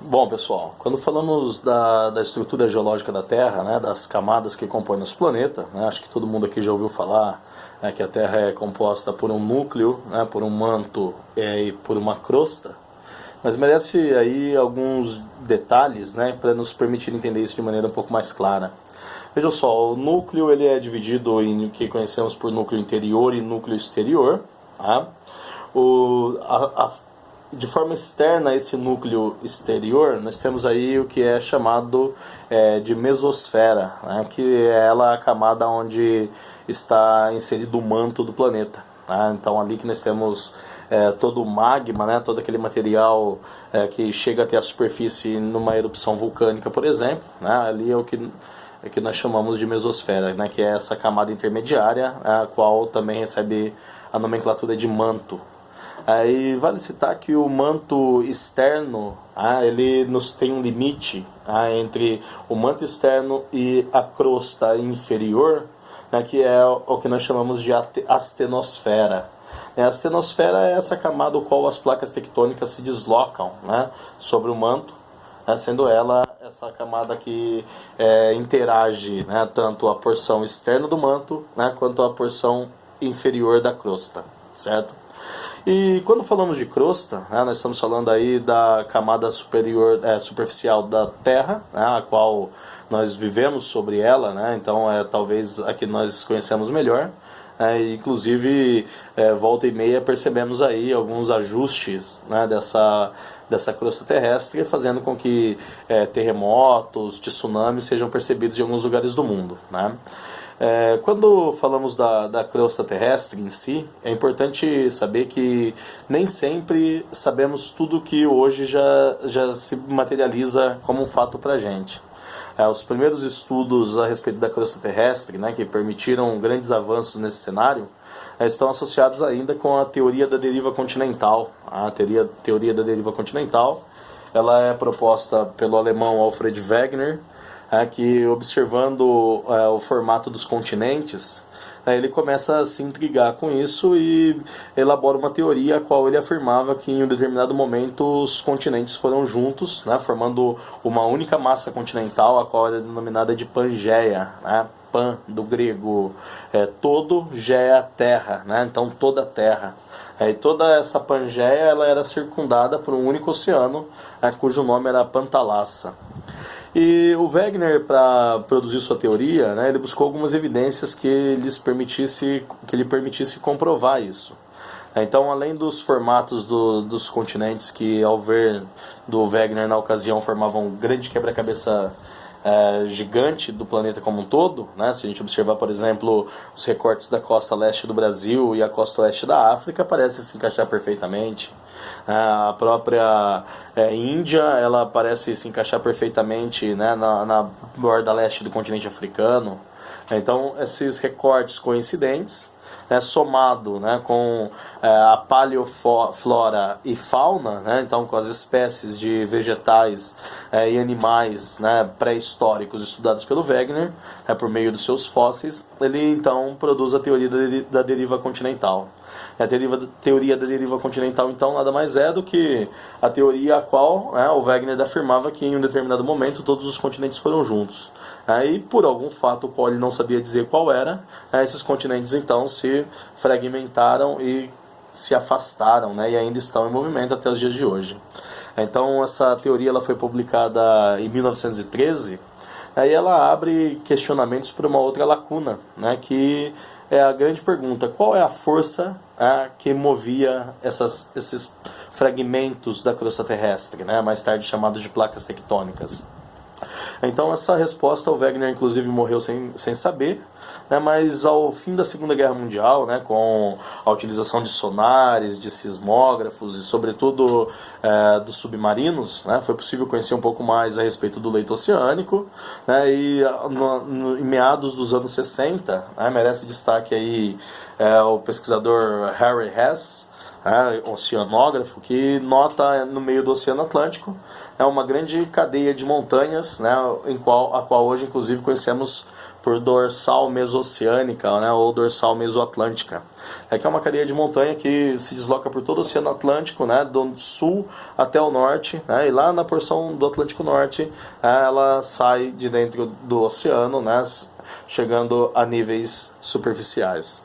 Bom, pessoal, quando falamos da estrutura geológica da Terra, né, das camadas que compõem nosso planeta, né, acho que todo mundo aqui já ouviu falar, né, que a Terra é composta por um núcleo, né, por um manto e por uma crosta, mas merece aí alguns detalhes, né, para nos permitir entender isso de maneira um pouco mais clara. Veja só, o núcleo ele é dividido em o que conhecemos por núcleo interior e núcleo exterior. Tá? De forma externa a esse núcleo exterior, nós temos aí o que é chamado de mesosfera, né? Que é ela a camada onde está inserido o manto do planeta. Tá? Então ali que nós temos todo o magma, né? Todo aquele material que chega até a superfície numa erupção vulcânica, por exemplo. Né? Ali é o que nós chamamos de mesosfera, né? Que é essa camada intermediária, a qual também recebe a nomenclatura de manto. Aí vale citar que o manto externo, ele nos tem um limite entre o manto externo e a crosta inferior, né, que é o que nós chamamos de astenosfera. A astenosfera é essa camada no qual as placas tectônicas se deslocam, né, sobre o manto, sendo ela essa camada que interage, né, tanto a porção externa do manto, né, quanto a porção inferior da crosta, certo? E quando falamos de crosta, né, nós estamos falando aí da camada superior, superficial da Terra, né, a qual nós vivemos sobre ela, né, então é talvez a que nós conhecemos melhor. Inclusive, volta e meia percebemos aí alguns ajustes, né, dessa crosta terrestre, fazendo com que terremotos, tsunamis sejam percebidos em alguns lugares do mundo, né? Quando falamos da crosta terrestre em si, é importante saber que nem sempre sabemos tudo que hoje já se materializa como um fato para a gente. Os primeiros estudos a respeito da crosta terrestre, né, que permitiram grandes avanços nesse cenário, estão associados ainda com a teoria da deriva continental. A teoria da deriva continental ela é proposta pelo alemão Alfred Wegener, que observando o formato dos continentes, ele começa a se intrigar com isso e elabora uma teoria a qual ele afirmava que em um determinado momento os continentes foram juntos, né, formando uma única massa continental, a qual é denominada de Pangeia, né? Pan, do grego, todo, Geia, terra, né? Então toda a terra. E toda essa Pangeia ela era circundada por um único oceano, cujo nome era Pantalassa. E o Wegener, para produzir sua teoria, né, ele buscou algumas evidências que lhe permitisse comprovar isso. Então, além dos formatos dos continentes que, ao ver do Wegener na ocasião, formavam um grande quebra-cabeça gigante do planeta como um todo, né? Se a gente observar, por exemplo, os recortes da costa leste do Brasil e a costa oeste da África, parece se encaixar perfeitamente. A própria Índia, ela parece se encaixar perfeitamente, né, na borda leste do continente africano. Então, esses recortes coincidentes, somado, né, com a paleoflora e fauna, né, então com as espécies de vegetais e animais, né, pré-históricos estudados pelo Wegener, por meio dos seus fósseis, ele então produz a teoria da deriva continental. A teoria da deriva continental, então, nada mais é do que a teoria a qual o Wegener afirmava que em um determinado momento todos os continentes foram juntos. E por algum fato, o qual ele não sabia dizer qual era, esses continentes então se fragmentaram e se afastaram, né, e ainda estão em movimento até os dias de hoje. Então, essa teoria ela foi publicada em 1913, e ela abre questionamentos por uma outra lacuna, né, que é a grande pergunta: qual é a força que movia esses fragmentos da crosta terrestre, né, mais tarde chamados de placas tectônicas? Então, essa resposta o Wegener inclusive morreu sem saber, né, mas ao fim da Segunda Guerra Mundial, né, com a utilização de sonares, de sismógrafos e sobretudo dos submarinos, né, foi possível conhecer um pouco mais a respeito do leito oceânico, né, e em meados dos anos 60, né, merece destaque aí o pesquisador Harry Hess, oceanógrafo, que nota no meio do Oceano Atlântico uma grande cadeia de montanhas, né, a qual hoje inclusive conhecemos por dorsal mesoceânica, né, ou dorsal mesoatlântica, que é uma cadeia de montanha que se desloca por todo o Oceano Atlântico, né, do sul até o norte, né, e lá na porção do Atlântico Norte ela sai de dentro do oceano, né, chegando a níveis superficiais.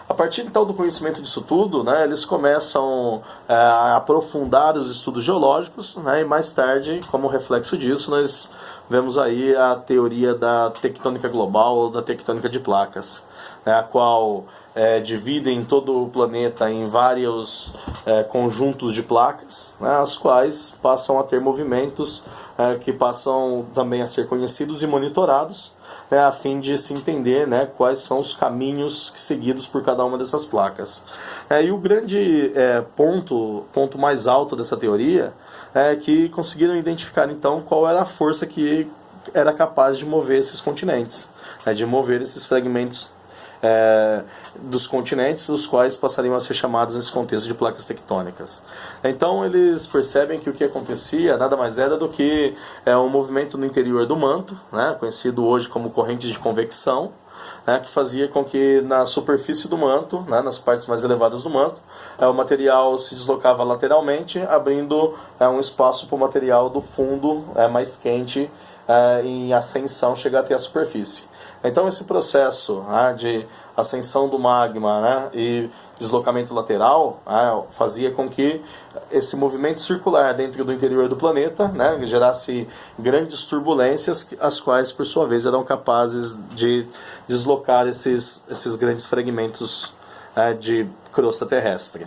A partir então do conhecimento disso tudo, né, eles começam a aprofundar os estudos geológicos, né, e mais tarde, como reflexo disso, nós vemos aí a teoria da tectônica global ou da tectônica de placas, né, a qual dividem todo o planeta em vários conjuntos de placas, né, as quais passam a ter movimentos que passam também a ser conhecidos e monitorados, a fim de se entender, né, quais são os caminhos seguidos por cada uma dessas placas. E o grande ponto mais alto dessa teoria é que conseguiram identificar então qual era a força que era capaz de mover esses continentes, de mover esses fragmentos dos continentes, os quais passariam a ser chamados nesse contexto de placas tectônicas. Então eles percebem que o que acontecia nada mais era do que um movimento no interior do manto, né, conhecido hoje como correntes de convecção, né, que fazia com que na superfície do manto, né, nas partes mais elevadas do manto, o material se deslocava lateralmente, abrindo um espaço para o material do fundo mais quente em ascensão chegar até a superfície. Então esse processo de ascensão do magma, né, e deslocamento lateral fazia com que esse movimento circular dentro do interior do planeta, né, gerasse grandes turbulências, as quais por sua vez eram capazes de deslocar esses grandes fragmentos de crosta terrestre.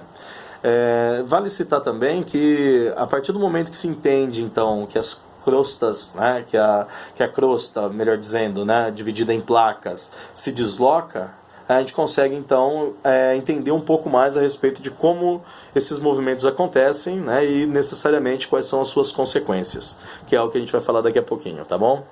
Vale citar também que a partir do momento que se entende então que as crostas, né, que a crosta, melhor dizendo, né, dividida em placas, se desloca, a gente consegue então entender um pouco mais a respeito de como esses movimentos acontecem, né, e necessariamente quais são as suas consequências, que é o que a gente vai falar daqui a pouquinho, tá bom?